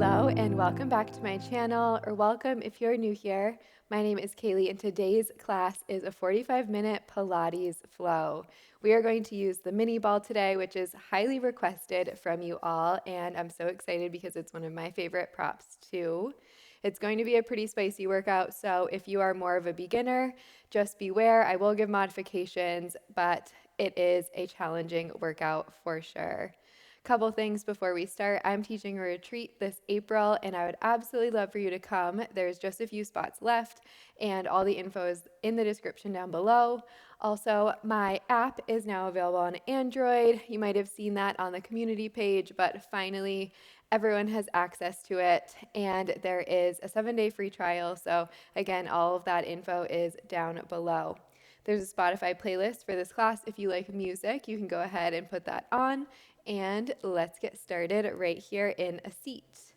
Hello and welcome back to my channel, or welcome if you're new here. My name is Kaylee and today's class is a 45-minute Pilates flow. We are going to use the mini ball today, which is highly requested from you all, and I'm so excited because it's one of my favorite props too. It's going to be a pretty spicy workout, so if you are more of a beginner, just beware. I will give modifications, but it is a challenging workout for sure. Couple things before we start. I'm teaching a retreat this April, and I would absolutely love for you to come. There's just a few spots left, and all the info is in the description down below. Also, my app is now available on Android. You might have seen that on the community page, but finally, everyone has access to it, and there is a 7-day free trial. So, again, all of that info is down below. There's a Spotify playlist for this class. If you like music, you can go ahead and put that on. And let's get started right here in a seat.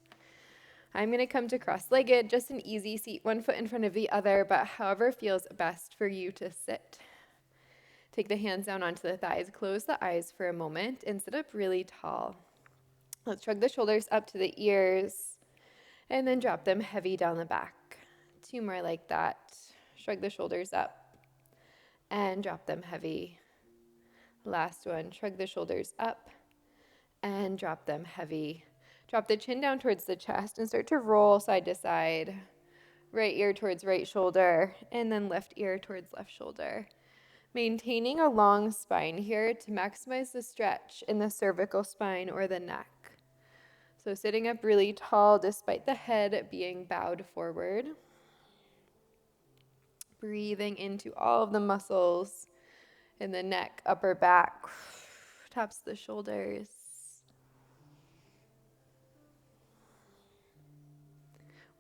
I'm going to come to cross-legged, just an easy seat, one foot in front of the other, but however feels best for you to sit. Take the hands down onto the thighs, close the eyes for a moment, and sit up really tall. Let's shrug the shoulders up to the ears, and then drop them heavy down the back. 2 more like that. Shrug the shoulders up, and drop them heavy. Last one, shrug the shoulders up, and drop them heavy. Drop the chin down towards the chest and start to roll side to side. Right ear towards right shoulder, and then left ear towards left shoulder. Maintaining a long spine here to maximize the stretch in the cervical spine or the neck. So sitting up really tall despite the head being bowed forward. Breathing into all of the muscles in the neck, upper back, tops of the shoulders.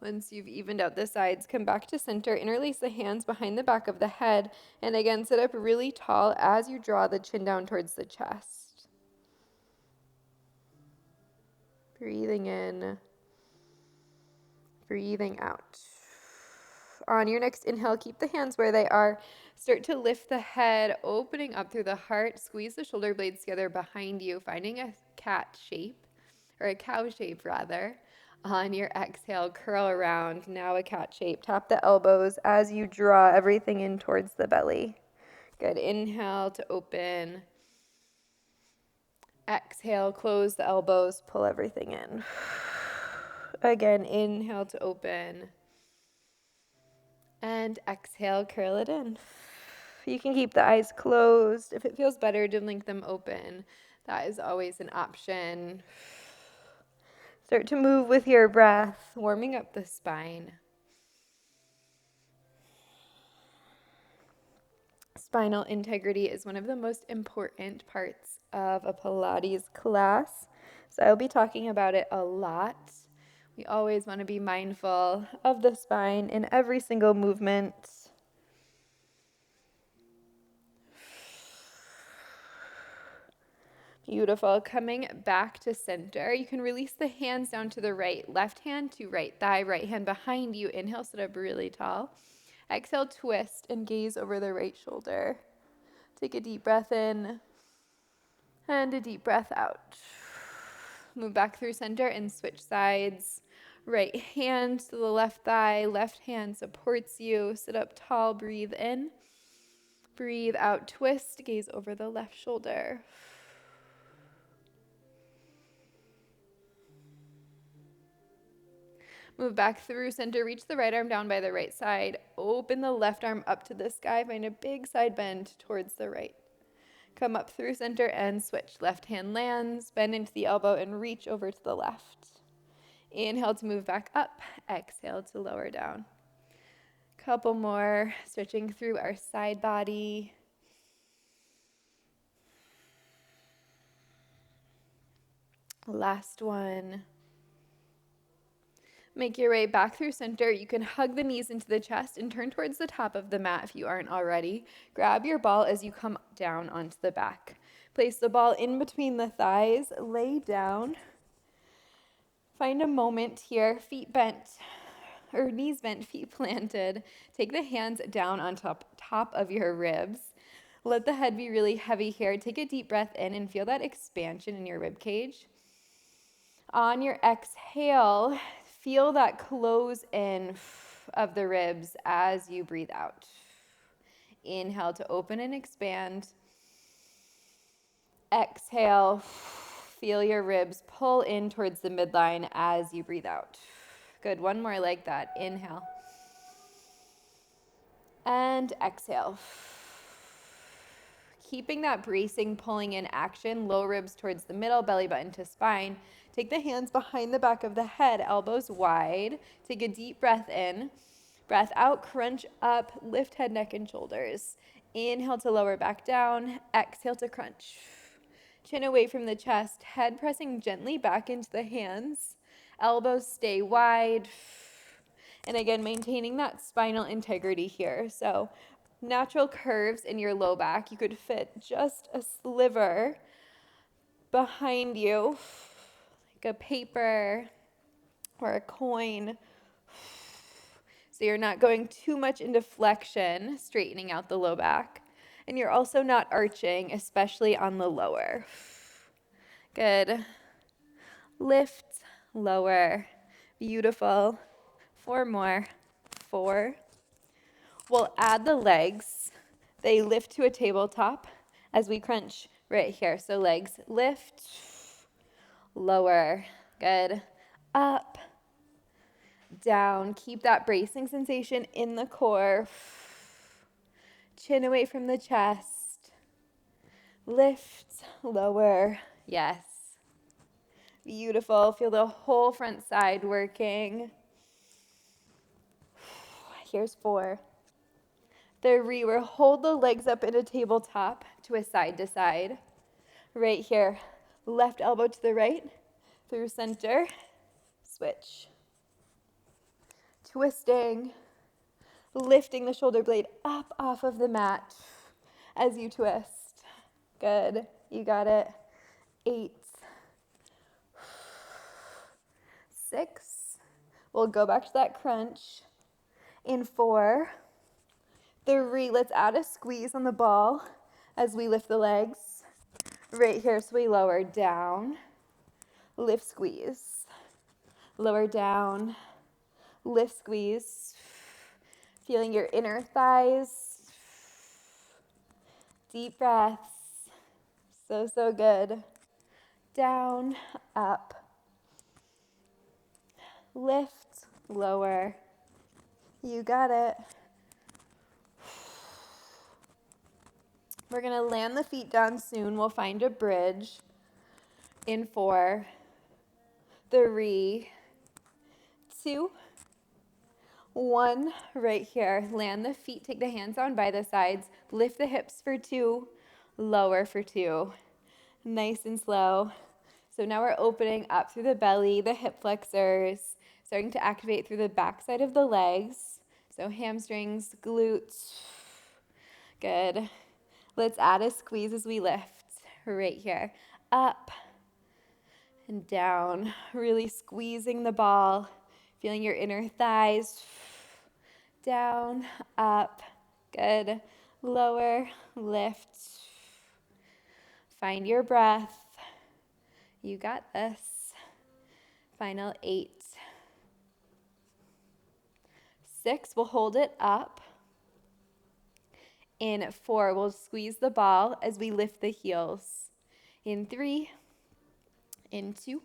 Once you've evened out the sides, come back to center, interlace the hands behind the back of the head, and again, sit up really tall as you draw the chin down towards the chest. Breathing in, breathing out. On your next inhale, keep the hands where they are. Start to lift the head, opening up through the heart. Squeeze the shoulder blades together behind you, finding a cat shape, or a cow shape rather. On your exhale, curl around, now a cat shape. Tap the elbows as you draw everything in towards the belly. Good. Inhale to open. Exhale, close the elbows, pull everything in. Again, inhale to open. And exhale, curl it in. You can keep the eyes closed. If it feels better to link them open, that is always an option. Start to move with your breath, warming up the spine. Spinal integrity is one of the most important parts of a Pilates class, so I'll be talking about it a lot. We always want to be mindful of the spine in every single movement. Beautiful. Coming back to center, you can release the hands down to the right, left hand to right thigh, right hand behind you. Inhale, sit up really tall. Exhale, twist and gaze over the right shoulder. Take a deep breath in and a deep breath out. Move back through center and switch sides. Right hand to the left thigh, left hand supports you. Sit up tall, breathe in. Breathe out, twist, gaze over the left shoulder. Move back through center, reach the right arm down by the right side. Open the left arm up to the sky, find a big side bend towards the right. Come up through center and switch. Left hand lands, bend into the elbow and reach over to the left. Inhale to move back up, exhale to lower down. Couple more, stretching through our side body. Last one. Make your way back through center. You can hug the knees into the chest and turn towards the top of the mat if you aren't already. Grab your ball as you come down onto the back. Place the ball in between the thighs. Lay down. Find a moment here, feet bent, or knees bent, feet planted. Take the hands down on top of your ribs. Let the head be really heavy here. Take a deep breath in and feel that expansion in your rib cage. On your exhale, feel that close in of the ribs as you breathe out. Inhale to open and expand. Exhale, feel your ribs pull in towards the midline as you breathe out. Good, one more like that. Inhale. And exhale. Keeping that bracing, pulling in action, low ribs towards the middle, belly button to spine. Take the hands behind the back of the head, elbows wide. Take a deep breath in. Breath out, crunch up, lift head, neck, and shoulders. Inhale to lower back down. Exhale to crunch. Chin away from the chest, head pressing gently back into the hands. Elbows stay wide. And again, maintaining that spinal integrity here. So natural curves in your low back. You could fit just a sliver behind you, like a paper or a coin. So you're not going too much into flexion, straightening out the low back. And you're also not arching, especially on the lower. Good. Lift, lower. Beautiful. 4 more. 4. We'll add the legs. They lift to a tabletop as we crunch right here. So legs lift, lower. Good. Up, down. Keep that bracing sensation in the core. Chin away from the chest. Lift, lower. Yes. Beautiful. Feel the whole front side working. Here's 4. 3, we'll hold the legs up in a tabletop to a side to side. Right here, left elbow to the right, through center, switch. Twisting, lifting the shoulder blade up off of the mat as you twist. Good, you got it. 8, 6, we'll go back to that crunch. In 4, 3, let's add a squeeze on the ball as we lift the legs. Right here, so we lower down, lift, squeeze. Lower down, lift, squeeze. Feeling your inner thighs. Deep breaths. So, so good. Down, up. Lift, lower. You got it. We're going to land the feet down soon. We'll find a bridge. In 4, 3, 2, 1. Right here. Land the feet. Take the hands down by the sides. Lift the hips for 2. Lower for 2. Nice and slow. So now we're opening up through the belly, the hip flexors, starting to activate through the backside of the legs. So hamstrings, glutes. Good. Let's add a squeeze as we lift. Right here. Up and down. Really squeezing the ball. Feeling your inner thighs. Down, up. Good. Lower, lift. Find your breath. You got this. Final 8. 6, we'll hold it up. In 4, we'll squeeze the ball as we lift the heels. In 3, in 2,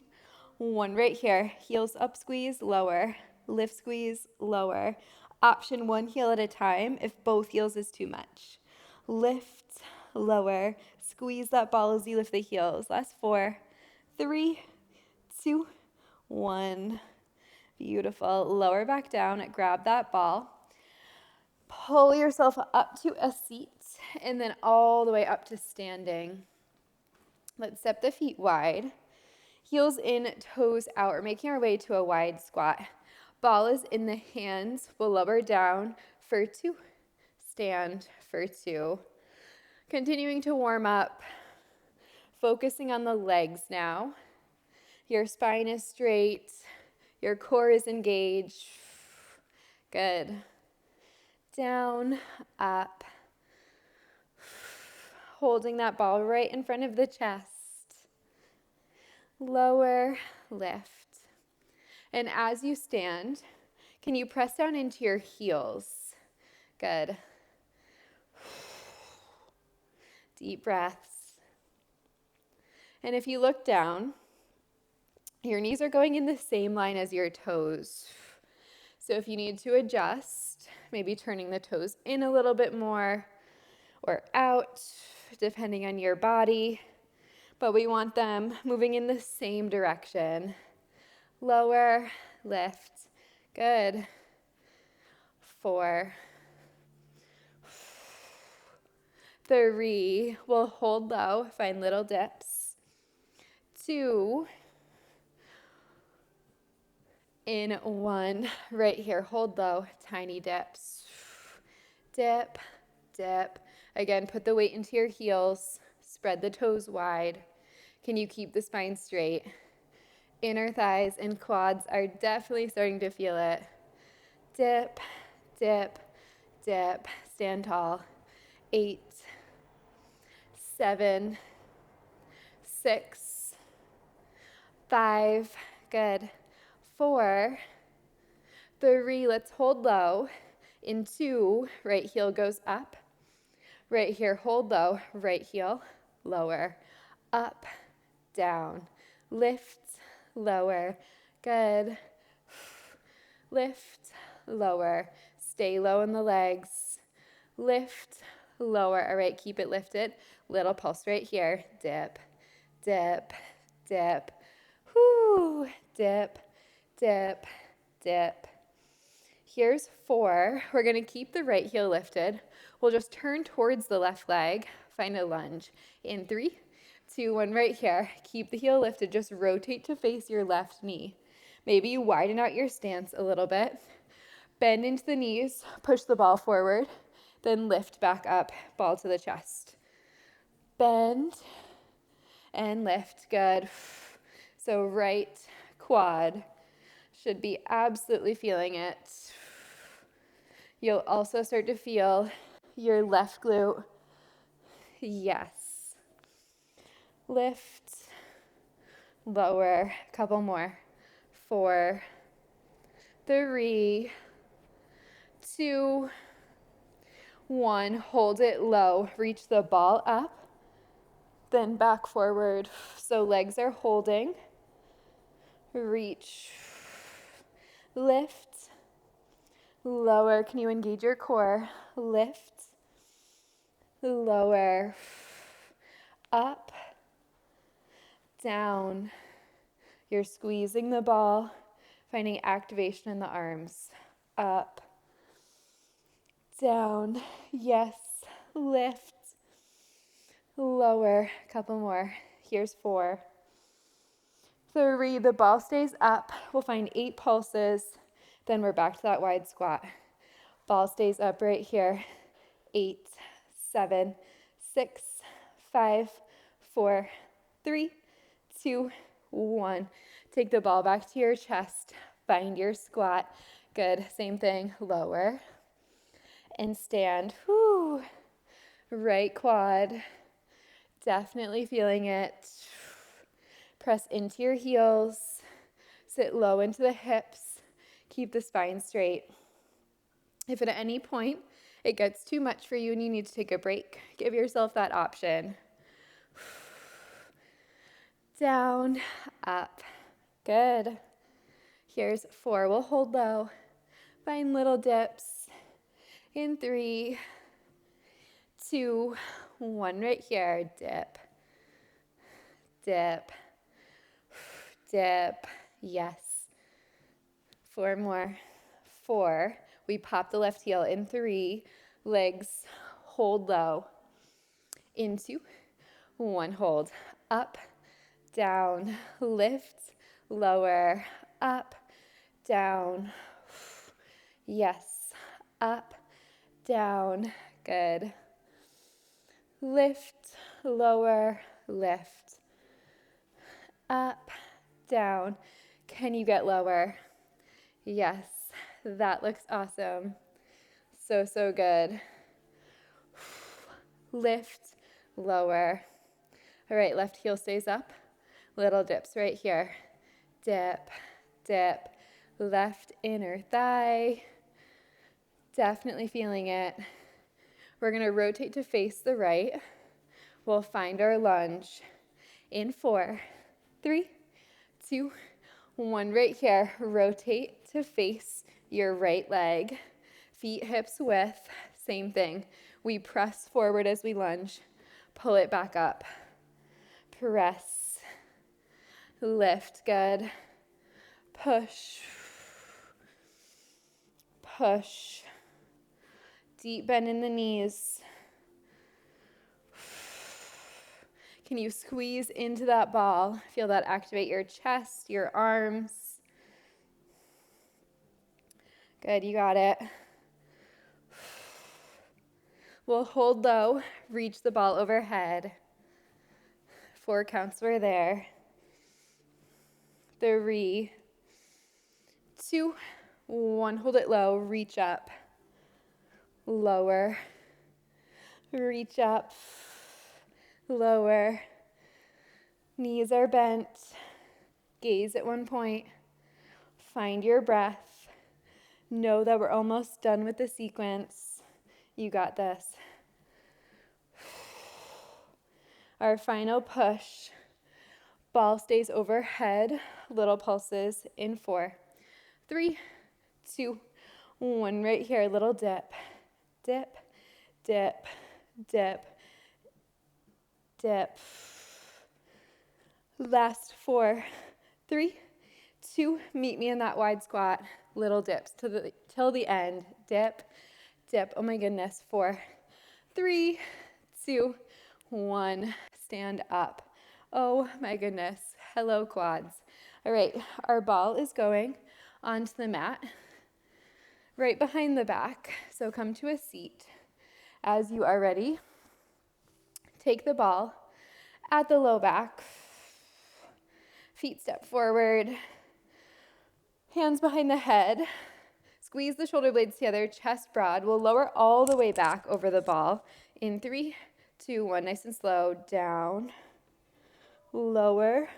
1 right here. Heels up, squeeze, lower. Lift, squeeze, lower. Option 1 heel at a time if both heels is too much. Lift, lower. Squeeze that ball as you lift the heels. Last 4, 3, 2, 1. Beautiful. Lower back down. Grab that ball. Pull yourself up to a seat and then all the way up to standing. Let's step the feet wide. Heels in, toes out. We're making our way to a wide squat. Ball is in the hands. We'll lower down for 2. Stand for 2. Continuing to warm up. Focusing on the legs now. Your spine is straight. Your core is engaged. Good. Down, up. Holding that ball right in front of the chest. Lower, lift. And as you stand, can you press down into your heels? Good. Deep breaths. And if you look down, your knees are going in the same line as your toes. So if you need to adjust, maybe turning the toes in a little bit more or out, depending on your body. But we want them moving in the same direction. Lower, lift. Good. 4. 3. We'll hold low, find little dips. 2. In 1. Right here, hold low, tiny dips. Dip, dip. Again, put the weight into your heels. Spread the toes wide. Can you keep the spine straight? Inner thighs and quads are definitely starting to feel it. Dip, dip, dip. Stand tall. 8, 7, 6, 5. Good. 4, 3. Let's hold low. In 2, right heel goes up. Right here, hold low. Right heel, lower. Up, down. Lift, lower. Good. Lift, lower. Stay low in the legs. Lift, lower. All right, keep it lifted. Little pulse right here. Dip, dip, dip. Whoo, dip, dip, dip. Here's 4. We're going to keep the right heel lifted. We'll just turn towards the left leg. Find a lunge. In 3, 2, 1, right here. Keep the heel lifted. Just rotate to face your left knee. Maybe you widen out your stance a little bit. Bend into the knees. Push the ball forward. Then lift back up. Ball to the chest. Bend and lift. Good. So right quad should be absolutely feeling it. You'll also start to feel your left glute. Yes. Lift, lower, couple more. 4, 3, 2, 1. Hold it low. Reach the ball up, then back forward. So legs are holding. Reach, lift, lower. Can you engage your core? Lift, lower, up, down. You're squeezing the ball, finding activation in the arms. Up, down. Yes. Lift, lower. Couple more. Here's 4, 3. The ball stays up. We'll find 8 pulses. Then we're back to that wide squat. Ball stays up right here. 8, 7, 6, 5, 4, 3, 2, 1. Take the ball back to your chest. Find your squat. Good. Same thing. Lower and stand. Whoo. Right quad. Definitely feeling it. Press into your heels. Sit low into the hips. Keep the spine straight. If at any point it gets too much for you and you need to take a break, give yourself that option. Down, up. Good. Here's 4. We'll hold low. Find little dips. In 3, 2, 1. Right here. Dip. Dip. Dip. Yes. 4 more. 4. We pop the left heel. In 3. Legs hold low. In 2, 1. Hold. Up. Down. Lift. Lower. Up. Down. Yes. Up. Down. Good. Lift. Lower. Lift. Up. Down. Can you get lower? Yes. That looks awesome. So, so good. Lift. Lower. All right, left heel stays up. Little dips right here. dip, dip. Left inner thigh. Definitely feeling it. We're going to rotate to face the right. We'll find our lunge in 4, 3, 2, 1. Right here, rotate to face your right leg. Feet hips width, same thing. We press forward as we lunge. Pull it back up. Press. Lift, good. Push. Push. Deep bend in the knees. Can you squeeze into that ball? Feel that activate your chest, your arms. Good, you got it. We'll hold low, reach the ball overhead. 4 counts were there. 3, 2, 1. Hold it low, reach up. Lower. Reach up. Lower. Knees are bent. Gaze at one point. Find your breath. Know that we're almost done with the sequence. You got this. Our final push. Ball stays overhead. Little pulses in 4, 3, 2, 1. Right here, little dip. Dip, dip, dip, dip. Last 4, 3, 2. Meet me in that wide squat. Little dips till the end. Dip, dip. Oh my goodness. 4, 3, 2, 1. Stand up. Oh my goodness. Hello, quads. All right, our ball is going onto the mat right behind the back. So come to a seat. As you are ready, take the ball at the low back. Feet step forward. Hands behind the head. Squeeze the shoulder blades together, chest broad. We'll lower all the way back over the ball. In 3, 2, 1. Nice and slow. Down. Lower.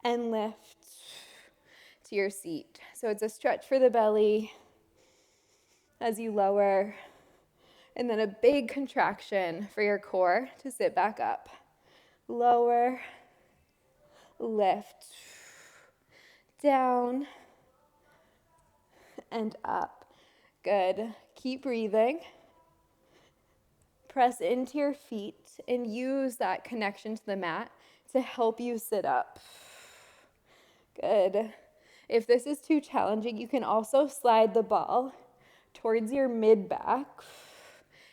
And lift to your seat. So it's a stretch for the belly as you lower. And then a big contraction for your core to sit back up. Lower. Lift. Down. And up. Good. Keep breathing. Press into your feet and use that connection to the mat to help you sit up. Good. If this is too challenging, you can also slide the ball towards your mid-back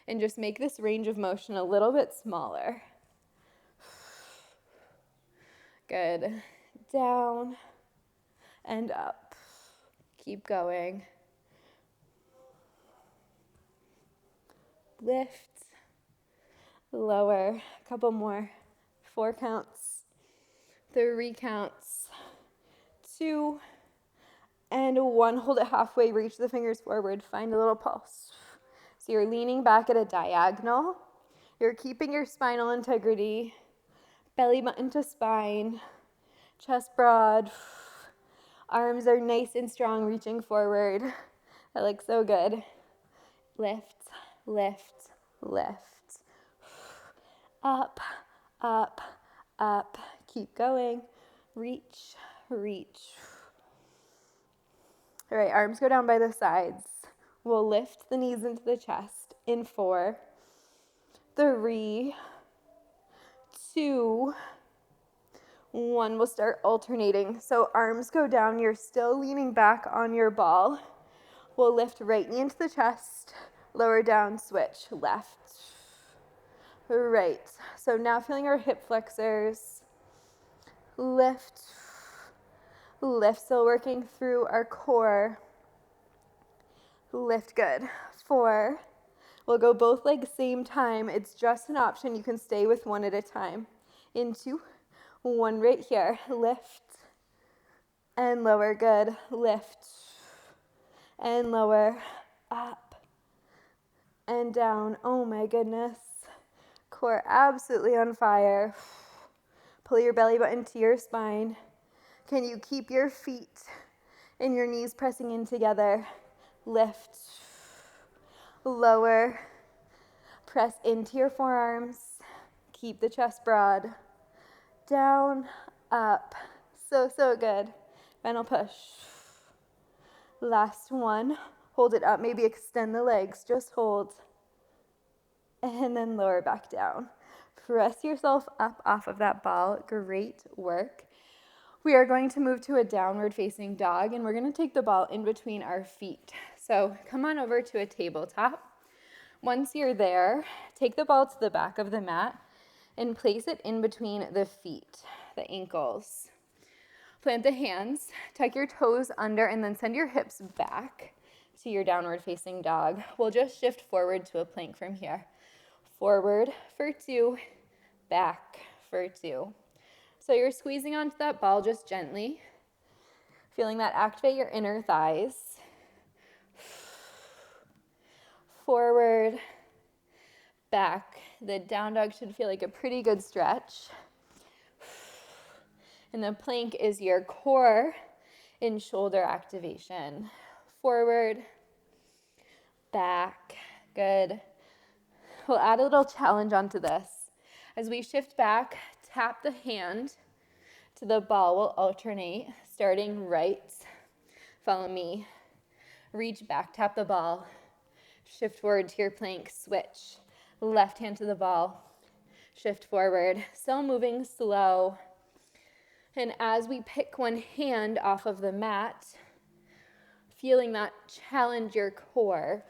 and just make this range of motion a little bit smaller. Good. Down and up. Keep going. Lift. Lower. A couple more. 4 counts. 3 counts. 2 and 1. Hold it halfway. Reach the fingers forward. Find a little pulse. So you're leaning back at a diagonal. You're keeping your spinal integrity. Belly button to spine. Chest broad. Arms are nice and strong, reaching forward. That looks so good. Lift, lift, lift. Up, up, up. Keep going. Reach, reach. All right, arms go down by the sides. We'll lift the knees into the chest in 4, 3, 2, 1. We'll start alternating. So arms go down. You're still leaning back on your ball. We'll lift right knee into the chest. Lower down, switch. Left. Right. So now feeling our hip flexors. Lift. Lift. Still working through our core. Lift. Good. 4. We'll go both legs same time. It's just an option. You can stay with one at a time. In 2, 1 right here. Lift and lower. Good. Lift and lower. Up and down. Oh my goodness. Core absolutely on fire. Pull your belly button to your spine. Can you keep your feet and your knees pressing in together? Lift, lower, press into your forearms. Keep the chest broad. Down, up. So, so good. Final push. Last one. Hold it up. Maybe extend the legs. Just hold. And then lower back down. Press yourself up off of that ball. Great work. We are going to move to a downward facing dog, and we're going to take the ball in between our feet. So come on over to a tabletop. Once you're there, take the ball to the back of the mat and place it in between the feet, the ankles. Plant the hands, tuck your toes under, and then send your hips back to your downward facing dog. We'll just shift forward to a plank from here. Forward for 2, back for 2. So you're squeezing onto that ball just gently, feeling that activate your inner thighs. Forward, back. The down dog should feel like a pretty good stretch. And the plank is your core and shoulder activation. Forward, back. Good. We'll add a little challenge onto this. As we shift back, tap the hand to the ball. We'll alternate, starting right. Follow me. Reach back, tap the ball. Shift forward to your plank, switch. Left hand to the ball. Shift forward. Still moving slow. And as we pick one hand off of the mat, feeling that challenge your core.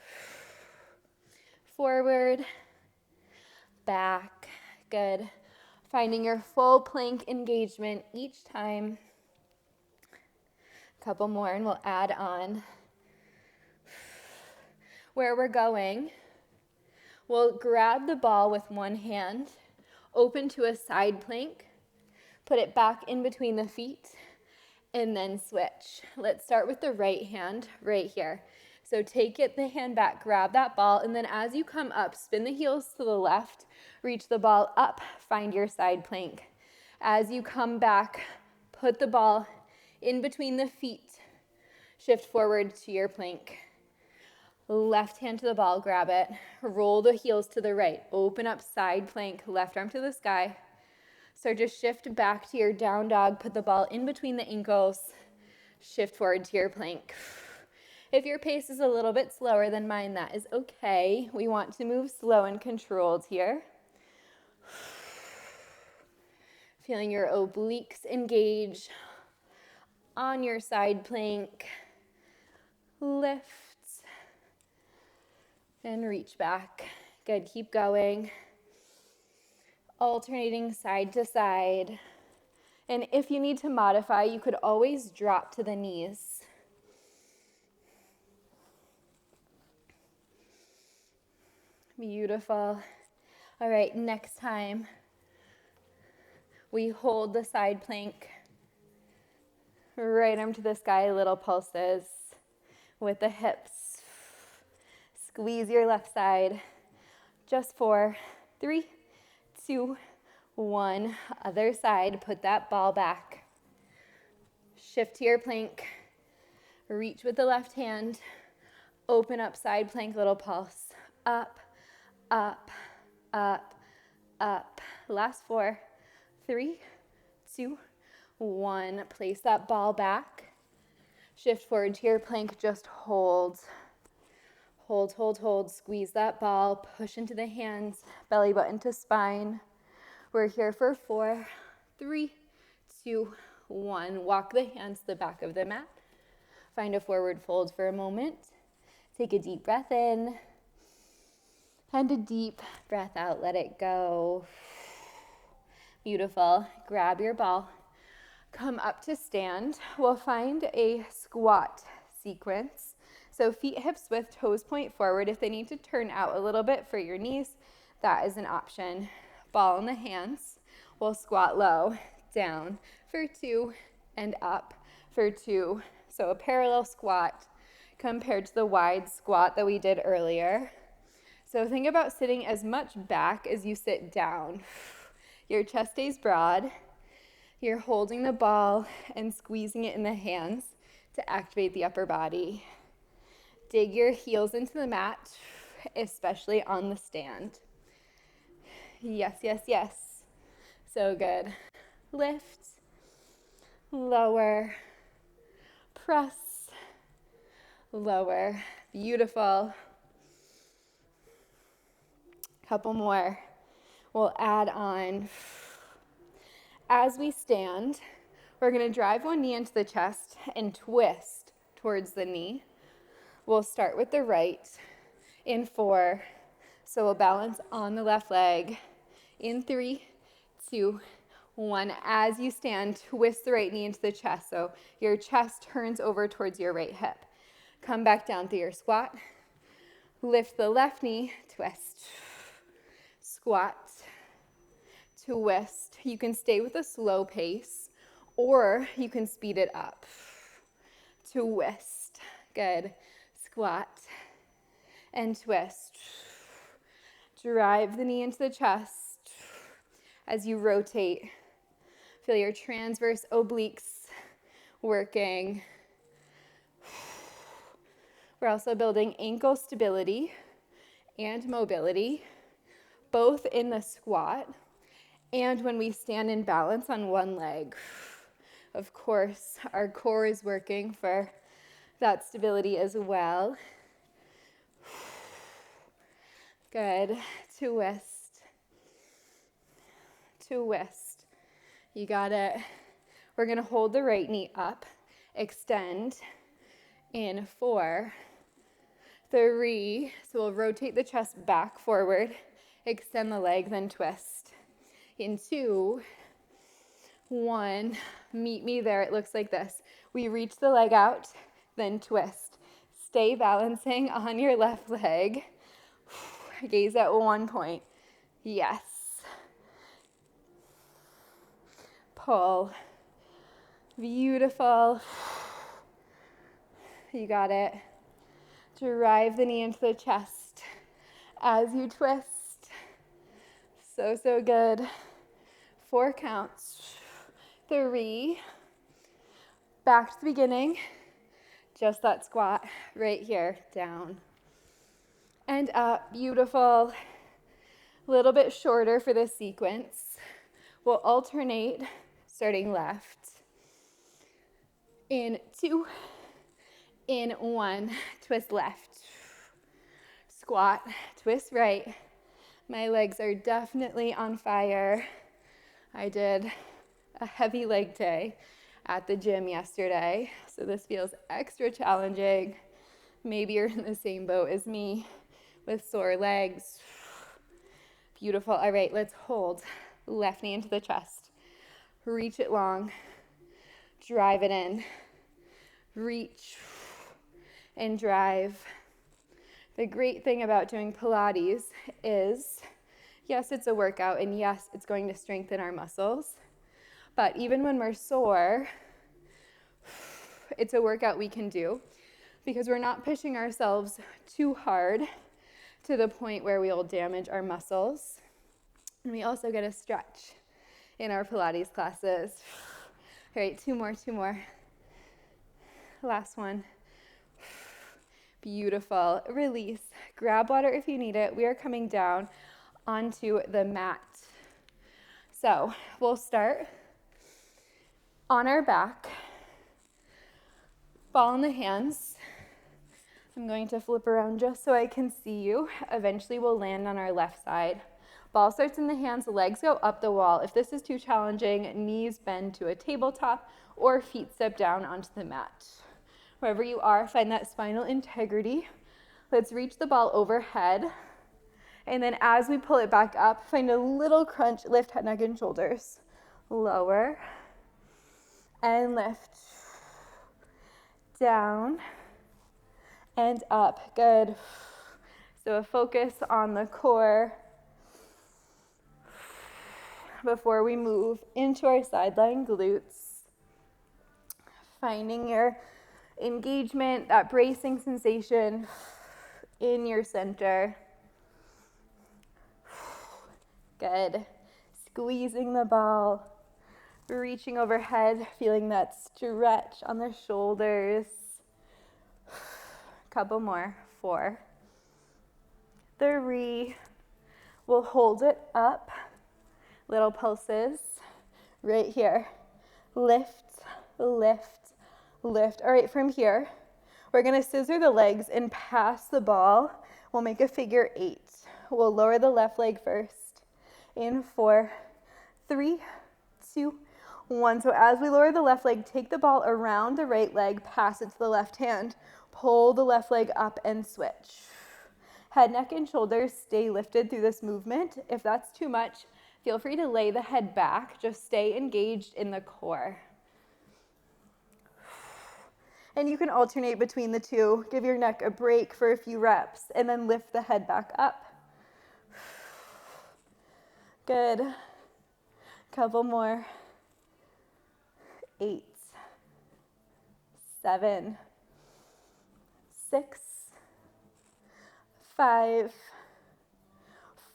Forward, back. Good. Finding your full plank engagement each time. A couple more and we'll add on. Where we're going, we'll grab the ball with one hand, open to a side plank, put it back in between the feet, and then switch. Let's start with the right hand right here. So take the hand back, grab that ball, and then as you come up, spin the heels to the left, reach the ball up, find your side plank. As you come back, put the ball in between the feet, shift forward to your plank. Left hand to the ball, grab it, roll the heels to the right, open up side plank, left arm to the sky. So just shift back to your down dog, put the ball in between the ankles, shift forward to your plank. If your pace is a little bit slower than mine, that is okay. We want to move slow and controlled here. Feeling your obliques engage on your side plank. Lift and reach back. Good, keep going. Alternating side to side. And if you need to modify, you could always drop to the knees. Beautiful. All right, next time we hold the side plank, right arm to the sky, little pulses with the hips. Squeeze your left side. Just for 3, 2, 1. Other side, put that ball back. Shift to your plank. Reach with the left hand. Open up side plank, little pulse. Up, up, up, up. Last 4, 3, 2, 1. Place that ball back. Shift forward to your plank, just hold. Hold, hold, hold. Squeeze that ball, push into the hands, belly button to spine. We're here for 4, 3, 2, 1. Walk the hands to the back of the mat. Find a forward fold for a moment. Take a deep breath in and a deep breath out. Let it go. Beautiful. Grab your ball. Come up to stand. We'll find a squat sequence. So feet hips width, toes point forward. If they need to turn out a little bit for your knees, that is an option. Ball in the hands. We'll squat low, down for 2, and up for 2. So a parallel squat compared to the wide squat that we did earlier. So think about sitting as much back as you sit down. Your chest stays broad. You're holding the ball and squeezing it in the hands to activate the upper body. Dig your heels into the mat, especially on the stand. Yes, yes, yes. So good. Lift, lower, press, lower. Beautiful. Couple more. We'll add on. As we stand, we're going to drive one knee into the chest and twist towards the knee. We'll start with the right in 4. So we'll balance on the left leg in 3, 2, 1. As you stand, twist the right knee into the chest. So your chest turns over towards your right hip. Come back down through your squat. Lift the left knee, twist. Squat, twist. You can stay with a slow pace, or you can speed it up. Twist. Good. Squat and twist. Drive the knee into the chest as you rotate. Feel your transverse obliques working. We're also building ankle stability and mobility, both in the squat and when we stand in balance on one leg. Of course, our core is working for that stability as well. Good. Twist. Twist. You got it. We're going to hold the right knee up. Extend in 4, 3. So we'll rotate the chest back forward. Extend the leg, then twist. In 2, 1. Meet me there. It looks like this. We reach the leg out, then twist. Stay balancing on your left leg. Gaze at one point. Yes. Pull. Beautiful. You got it. Drive the knee into the chest as you twist. So, so good. 4 counts. 3. Back to the beginning. Just that squat right here. Down. And up. Beautiful. A little bit shorter for this sequence. We'll alternate starting left. In 2. In 1. Twist left. Squat. Twist right. My legs are definitely on fire. I did a heavy leg day at the gym yesterday, so this feels extra challenging. Maybe you're in the same boat as me with sore legs. Beautiful. All right, let's hold. Left knee into the chest. Reach it long. Drive it in. Reach and drive. The great thing about doing Pilates is, yes, it's a workout, and yes, it's going to strengthen our muscles. But even when we're sore, it's a workout we can do because we're not pushing ourselves too hard to the point where we'll damage our muscles. And we also get a stretch in our Pilates classes. All right, 2 more. Last one. Beautiful. Release. Grab water if you need it. We are coming down onto the mat. So we'll start on our back. Ball in the hands. I'm going to flip around just so I can see you. Eventually we'll land on our left side. Ball starts in the hands, legs go up the wall. If this is too challenging, knees bend to a tabletop or feet step down onto the mat. Wherever you are, find that spinal integrity. Let's reach the ball overhead. And then as we pull it back up, find a little crunch, lift head, neck, and shoulders. Lower and lift. Down and up. Good. So a focus on the core before we move into our sideline glutes. Finding your engagement, that bracing sensation in your center. Good. Squeezing the ball, Reaching overhead, feeling that stretch on the shoulders. Couple more. 4, 3. We'll hold it up. Little pulses right here. Lift, lift, lift. All right, from here, we're gonna scissor the legs and pass the ball. We'll make a figure 8. We'll lower the left leg first. In 4, 3, 2, 1. So as we lower the left leg, take the ball around the right leg, pass it to the left hand. Pull the left leg up and switch. Head, neck, and shoulders stay lifted through this movement. If that's too much, feel free to lay the head back. Just stay engaged in the core. And you can alternate between the two. Give your neck a break for a few reps, and then lift the head back up. Good. Couple more. 8, 7, 6, 5,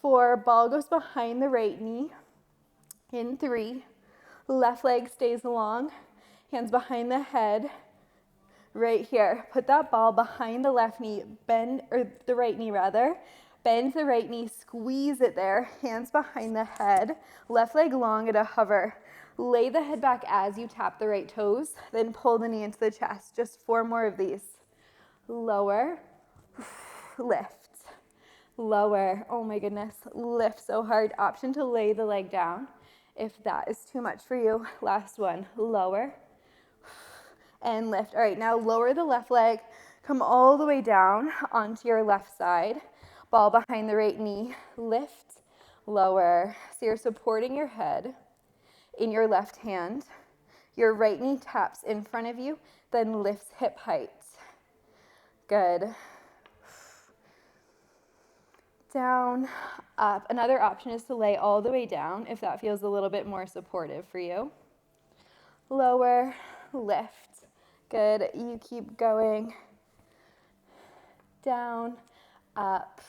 4. Ball goes behind the right knee. In 3. Left leg stays long. Hands behind the head. Right here. Put that ball behind the left knee. Bend, or the right knee rather. Bend the right knee. Squeeze it there. Hands behind the head. Left leg long at a hover. Lay the head back as you tap the right toes. Then pull the knee into the chest. Just 4 more of these. Lower. Lift. Lower. Oh my goodness. Lift so hard. Option to lay the leg down if that is too much for you. Last one. Lower and lift. All right, now lower the left leg. Come all the way down onto your left side. Ball behind the right knee. Lift, lower. So you're supporting your head in your left hand. Your right knee taps in front of you, then lifts hip height. Good. Down, up. Another option is to lay all the way down if that feels a little bit more supportive for you. Lower, lift. Good. You keep going. Down, up.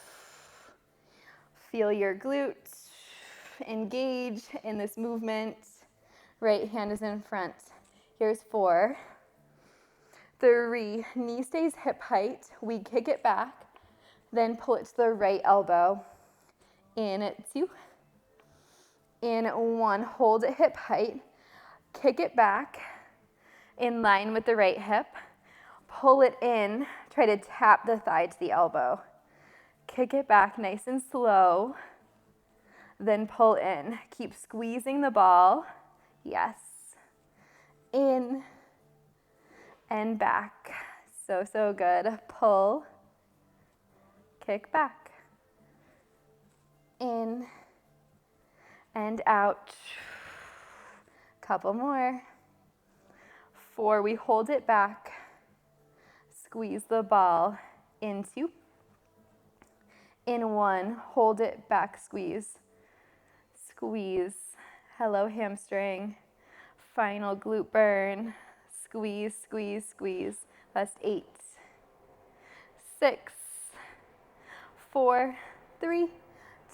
Feel your glutes engage in this movement. Right hand is in front. Here's 4, 3. Knee stays hip height. We kick it back. Then pull it to the right elbow. In 2. In 1. Hold it hip height. Kick it back in line with the right hip. Pull it in. Try to tap the thigh to the elbow. Kick it back nice and slow. Then pull in. Keep squeezing the ball. Yes. In and back. So, so good. Pull. Kick back. In and out. Couple more. 4, we hold it back. Squeeze the ball. In 2. In 1, hold it back, squeeze. Squeeze. Hello, hamstring. Final glute burn. Squeeze, squeeze, squeeze. Last 8, 6, 4, 3,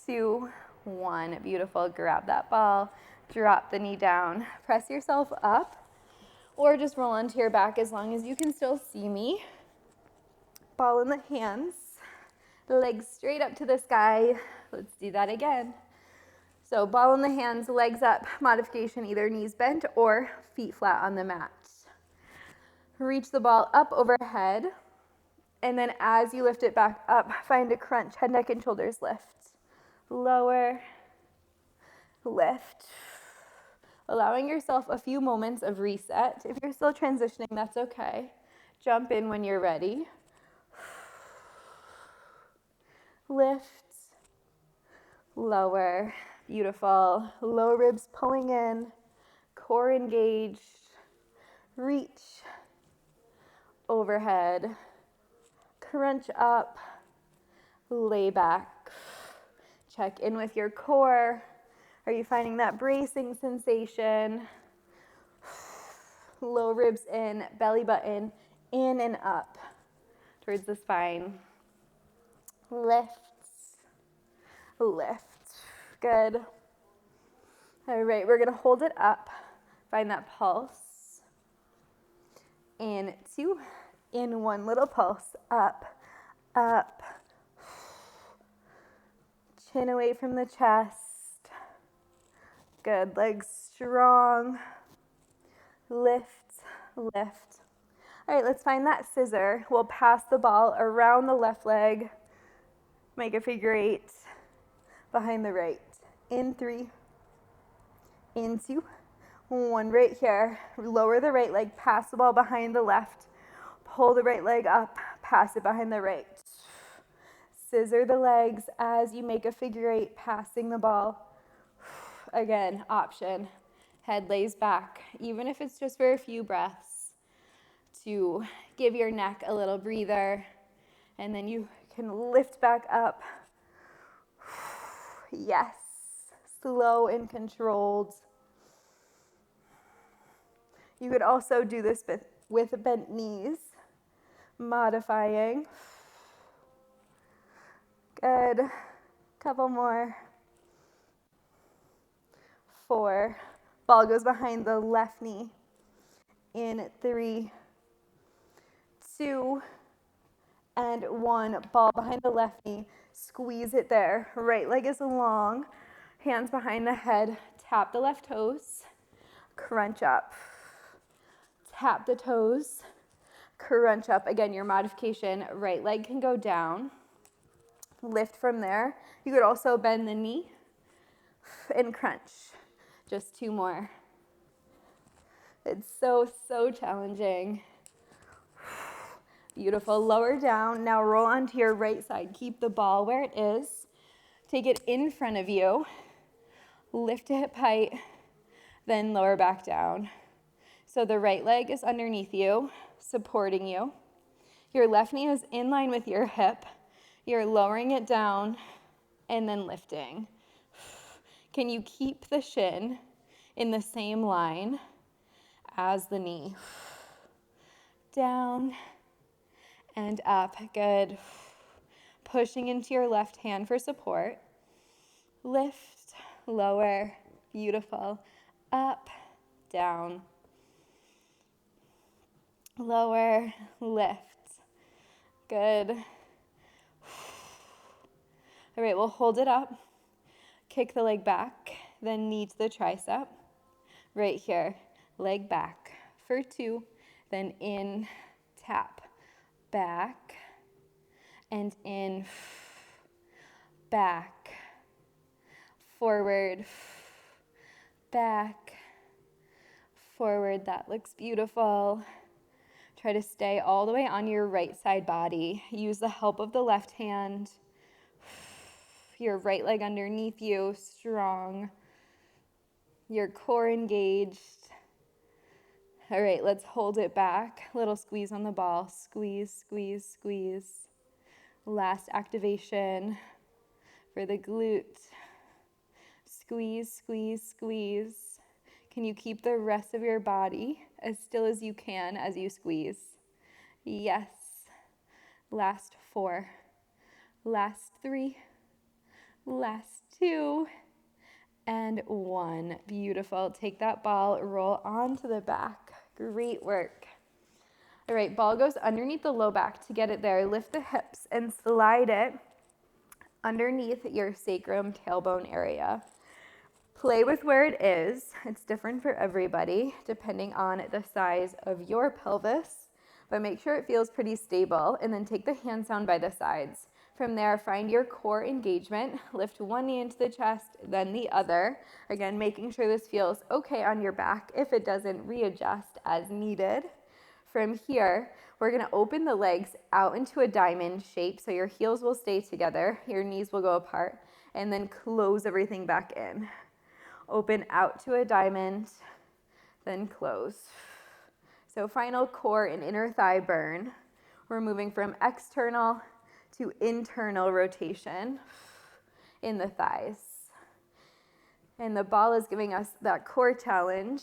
2, 1. Beautiful. Grab that ball. Drop the knee down. Press yourself up or just roll onto your back as long as you can still see me. Ball in the hands. Legs straight up to the sky. Let's do that again. So ball in the hands, legs up. Modification, either knees bent or feet flat on the mat. Reach the ball up overhead. And then as you lift it back up, find a crunch. Head, neck, and shoulders lift. Lower. Lift. Allowing yourself a few moments of reset. If you're still transitioning, that's okay. Jump in when you're ready. Lift. Lower. Beautiful. Low ribs pulling in. Core engaged. Reach. Overhead. Crunch up. Lay back. Check in with your core. Are you finding that bracing sensation? Low ribs in, belly button in and up towards the spine. Lift, lift. Good. All right, we're gonna hold it up Find that pulse. In 2, in 1 little pulse, up, up. Chin away from the chest. Good, legs strong. Lift, lift. All right, let's find that scissor. We'll pass the ball around the left leg. Make a figure 8 behind the right. In 3, in 2, 1 right here. Lower the right leg, pass the ball behind the left. Pull the right leg up, pass it behind the right. Scissor the legs as you make a figure 8, passing the ball. Again, option. Head lays back, even if it's just for a few breaths, to give your neck a little breather. And then you can lift back up. Yes, slow and controlled. You could also do this with bent knees, modifying. Good. Couple more. 4. Ball goes behind the left knee. In 3, 2, and 1. Ball behind the left knee. Squeeze it there. Right leg is long. Hands behind the head. Tap the left toes. Crunch up. Tap the toes. Crunch up. Again, your modification. Right leg can go down. Lift from there. You could also bend the knee and crunch. Just 2 more. It's so, so challenging. Beautiful. Lower down. Now roll onto your right side. Keep the ball where it is. Take it in front of you. Lift to hip height. Then lower back down. So the right leg is underneath you, supporting you. Your left knee is in line with your hip. You're lowering it down and then lifting. Can you keep the shin in the same line as the knee? Down and up. Good. Pushing into your left hand for support. Lift, lower. Beautiful. Up, down. Lower, lift. Good. All right, we'll hold it up. Kick the leg back, then knee to the tricep. Right here, leg back for 2, then in, tap, back, and in, back, forward, back, forward. That looks beautiful. Try to stay all the way on your right side body. Use the help of the left hand. Your right leg underneath you, strong. Your core engaged. All right, let's hold it back. Little squeeze on the ball. Squeeze, squeeze, squeeze. Last activation for the glute. Squeeze, squeeze, squeeze. Can you keep the rest of your body as still as you can as you squeeze? Yes. Last 4. Last 3. Last 2. And 1. Beautiful. Take that ball, roll onto the back. Great work. All right, ball goes underneath the low back to get it there. Lift the hips and slide it underneath your sacrum tailbone area. Play with where it is. It's different for everybody depending on the size of your pelvis, but make sure it feels pretty stable, and then take the hands down by the sides. From there, find your core engagement. Lift one knee into the chest, then the other. Again, making sure this feels okay on your back. If it doesn't, readjust as needed. From here, we're going to open the legs out into a diamond shape, so your heels will stay together, your knees will go apart, and then close everything back in. Open out to a diamond, then close. So final core and inner thigh burn. We're moving from external to internal rotation in the thighs. And the ball is giving us that core challenge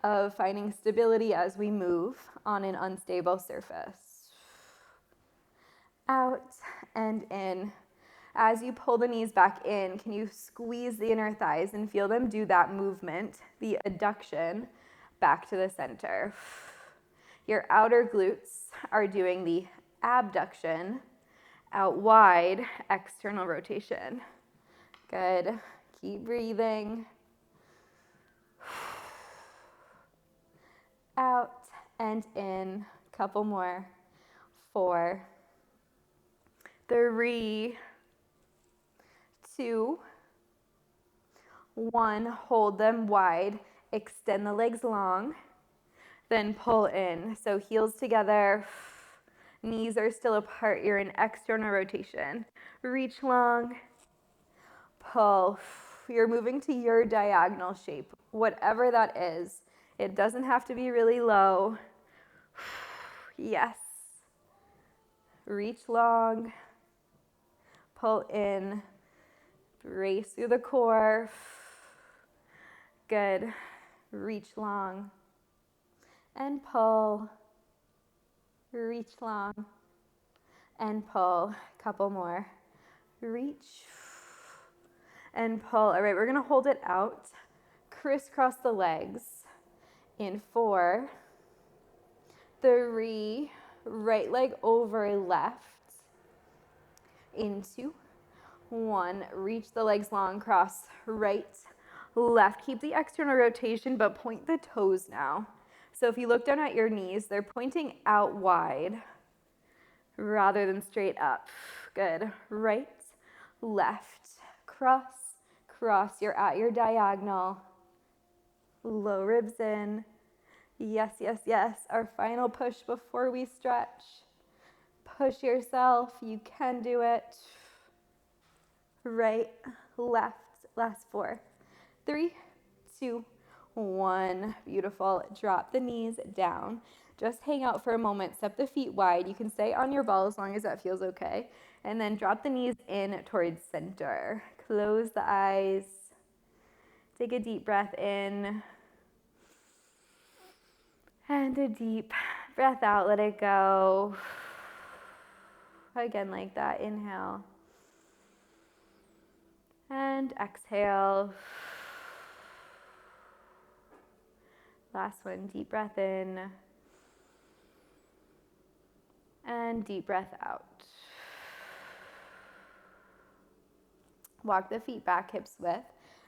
of finding stability as we move on an unstable surface. Out and in. As you pull the knees back in, can you squeeze the inner thighs and feel them do that movement, the adduction back to the center. Your outer glutes are doing the abduction, out wide, external rotation. Good. Keep breathing. Out and in. Couple more. 4, 3, 2, 1. Hold them wide. Extend the legs long. Then pull in. So heels together. Knees are still apart. You're in external rotation. Reach long. Pull. You're moving to your diagonal shape, whatever that is. It doesn't have to be really low. Yes. Reach long. Pull in. Brace through the core. Good. Reach long. And pull. Reach long. And pull. Couple more. Reach. And pull. All right, we're going to hold it out. Crisscross the legs. In 4, 3, right leg over left. In 2, 1, reach the legs long, cross right, left. Keep the external rotation, but point the toes now. So if you look down at your knees, they're pointing out wide rather than straight up. Good. Right, left, cross, cross. You're at your diagonal. Low ribs in. Yes, yes, yes. Our final push before we stretch. Push yourself. You can do it. Right, left. Last 4, 3, 2, 1. Beautiful. Drop the knees down. Just hang out for a moment. Step the feet wide. You can stay on your ball as long as that feels okay. And then drop the knees in towards center. Close the eyes. Take a deep breath in. And a deep breath out, let it go. Again, like that. Inhale. And exhale. Last one, deep breath in. And deep breath out. Walk the feet back, hips width.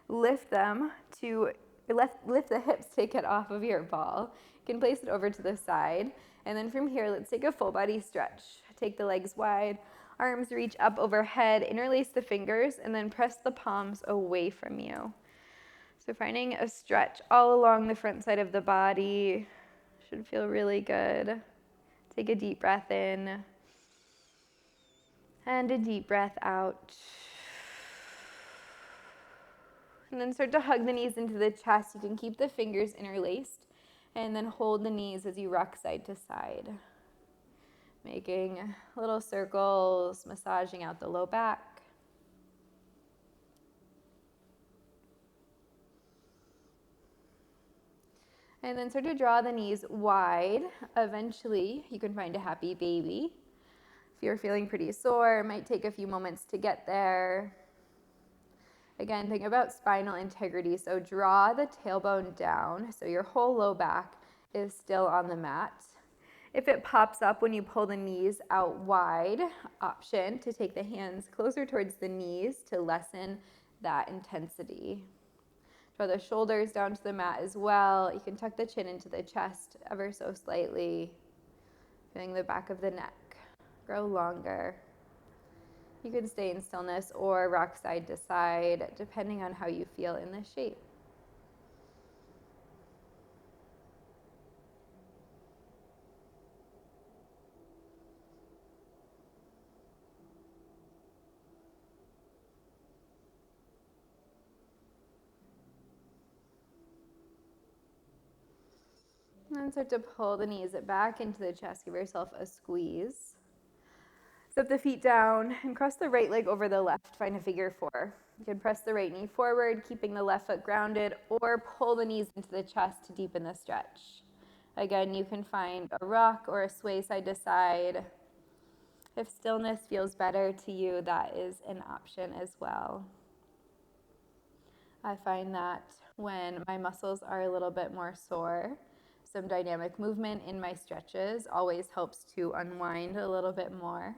Lift them to, lift the hips, take it off of your ball. You can place it over to the side. And then from here, let's take a full body stretch. Take the legs wide, arms reach up overhead, interlace the fingers, and then press the palms away from you. So finding a stretch all along the front side of the body should feel really good. Take a deep breath in and a deep breath out. And then start to hug the knees into the chest. You can keep the fingers interlaced and then hold the knees as you rock side to side. Making little circles, massaging out the low back. And then start to draw the knees wide. Eventually, you can find a happy baby. If you're feeling pretty sore, it might take a few moments to get there. Again, think about spinal integrity. So draw the tailbone down so your whole low back is still on the mat. If it pops up when you pull the knees out wide, option to take the hands closer towards the knees to lessen that intensity. Draw the shoulders down to the mat as well. You can tuck the chin into the chest ever so slightly, feeling the back of the neck grow longer. You can stay in stillness or rock side to side, depending on how you feel in this shape. And then start to pull the knees back into the chest. Give yourself a squeeze. Step the feet down and cross the right leg over the left. Find a figure 4. You can press the right knee forward, keeping the left foot grounded, or pull the knees into the chest to deepen the stretch. Again, you can find a rock or a sway side to side. If stillness feels better to you, that is an option as well. I find that when my muscles are a little bit more sore, some dynamic movement in my stretches always helps to unwind a little bit more.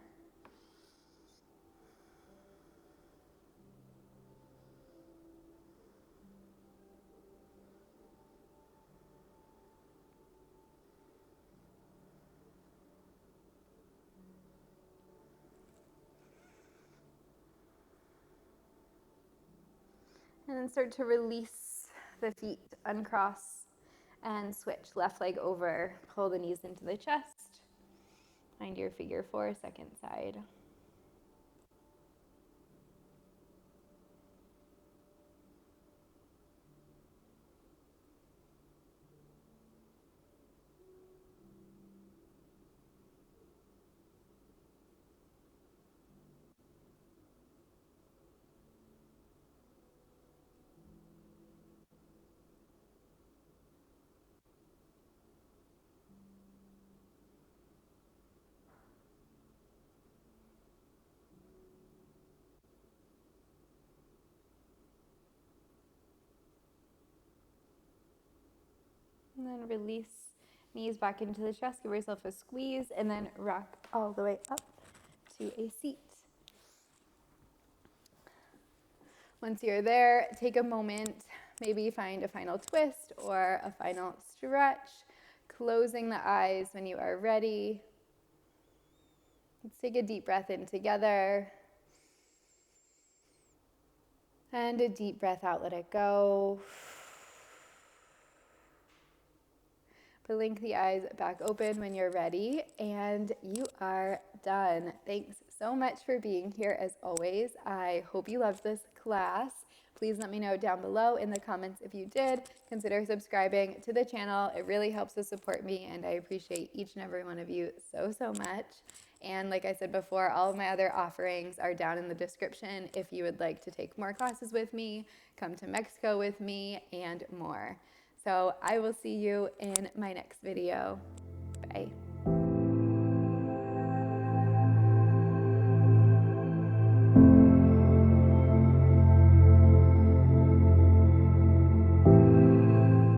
And then start to release the feet, uncross and switch. Left leg over, pull the knees into the chest. Find your figure four, second side. And then release knees back into the chest. Give yourself a squeeze and then rock all the way up to a seat. Once you're there, take a moment, maybe find a final twist or a final stretch, closing the eyes when you are ready. Let's take a deep breath in together. And a deep breath out, let it go. Blink the eyes back open when you're ready, and you are done. Thanks so much for being here as always. I hope you loved this class. Please let me know down below in the comments if you did. Consider subscribing to the channel. It really helps to support me, and I appreciate each and every one of you so, so much. And like I said before, all of my other offerings are down in the description if you would like to take more classes with me, come to Mexico with me, and more. So I will see you in my next video. Bye.